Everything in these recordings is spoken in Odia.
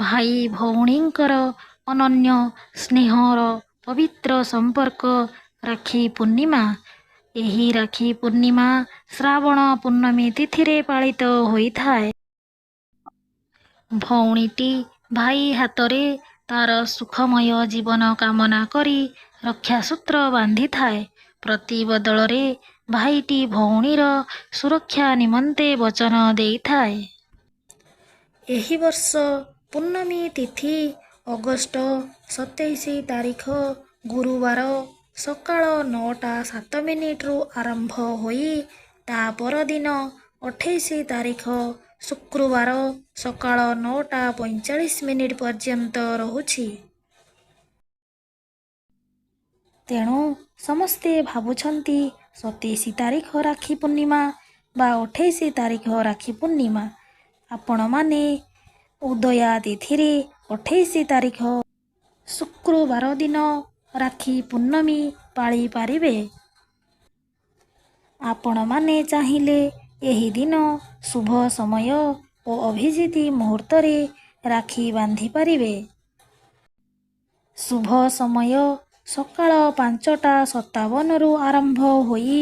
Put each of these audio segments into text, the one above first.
ଭାଇ ଭଉଣୀଙ୍କର ଅନନ୍ୟ ସ୍ନେହର ପବିତ୍ର ସମ୍ପର୍କ ରାକ୍ଷୀ ପୂର୍ଣ୍ଣିମା। ଏହି ରାକ୍ଷୀ ପୂର୍ଣ୍ଣିମା ଶ୍ରାବଣ ପୂର୍ଣ୍ଣମୀ ତିଥିରେ ପାଳିତ ହୋଇଥାଏ। ଭଉଣୀଟି ଭାଇ ହାତରେ ତାର ସୁଖମୟ ଜୀବନ କାମନା କରି ରକ୍ଷାସୂତ୍ର ବାନ୍ଧିଥାଏ। ପ୍ରତି ବଦଳରେ ଭାଇଟି ଭଉଣୀର ସୁରକ୍ଷା ନିମନ୍ତେ ବଚନ ଦେଇଥାଏ। ଏହି ବର୍ଷ ପୂର୍ଣ୍ଣମୀ ତିଥି ଅଗଷ୍ଟ 27 ତାରିଖ ଗୁରୁବାର ସକାଳ 9:07 ଆରମ୍ଭ ହୋଇ ତା ପରଦିନ 28 ତାରିଖ ଶୁକ୍ରବାର ସକାଳ 9:45 ପର୍ଯ୍ୟନ୍ତ ରହୁଛି। ତେଣୁ ସମସ୍ତେ ଭାବୁଛନ୍ତି 27 ତାରିଖ ରାକ୍ଷୀ ପୂର୍ଣ୍ଣିମା ବା 28 ତାରିଖ ରାକ୍ଷୀ ପୂର୍ଣ୍ଣିମା। ଆପଣମାନେ ଉଦୟା ତିଥିରେ 28 ତାରିଖ ଶୁକ୍ରବାର ଦିନ ରାକ୍ଷୀ ପୂର୍ଣ୍ଣମୀ ପାଳିପାରିବେ। ଆପଣମାନେ ଚାହିଁଲେ ଏହି ଦିନ ଶୁଭ ସମୟ ଓ ଅଭିଜିତ ମୁହୂର୍ତ୍ତରେ ରାକ୍ଷୀ ବାନ୍ଧିପାରିବେ। ଶୁଭ ସମୟ ସକାଳ 5:57 ଆରମ୍ଭ ହୋଇ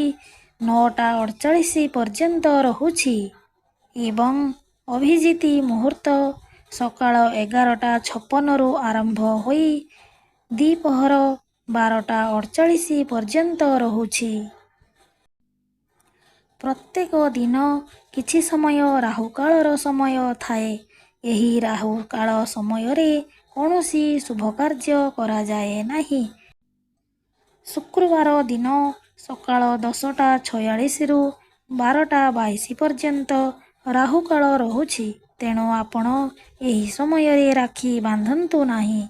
9:48 ପର୍ଯ୍ୟନ୍ତ ରହୁଛି ଏବଂ ଅଭିଜିତ ମୁହୂର୍ତ୍ତ ସକାଳ 11:56 ଆରମ୍ଭ ହୋଇ ଦ୍ୱିପହର 12:48 ପର୍ଯ୍ୟନ୍ତ ରହୁଛି। ପ୍ରତ୍ୟେକ ଦିନ କିଛି ସମୟ ରାହୁକାଳର ସମୟ ଥାଏ। ଏହି ରାହୁକାଳ ସମୟରେ କୌଣସି ଶୁଭକାର୍ଯ୍ୟ କରାଯାଏ ନାହିଁ। ଶୁକ୍ରବାର ଦିନ ସକାଳ 10:46 12:22 ପର୍ଯ୍ୟନ୍ତ ରାହୁକାଳ ରହୁଛି। ତେଣୁ ଆପଣ ଏହି ସମୟରେ ରାକ୍ଷୀ ବାନ୍ଧନ୍ତୁ ନାହିଁ।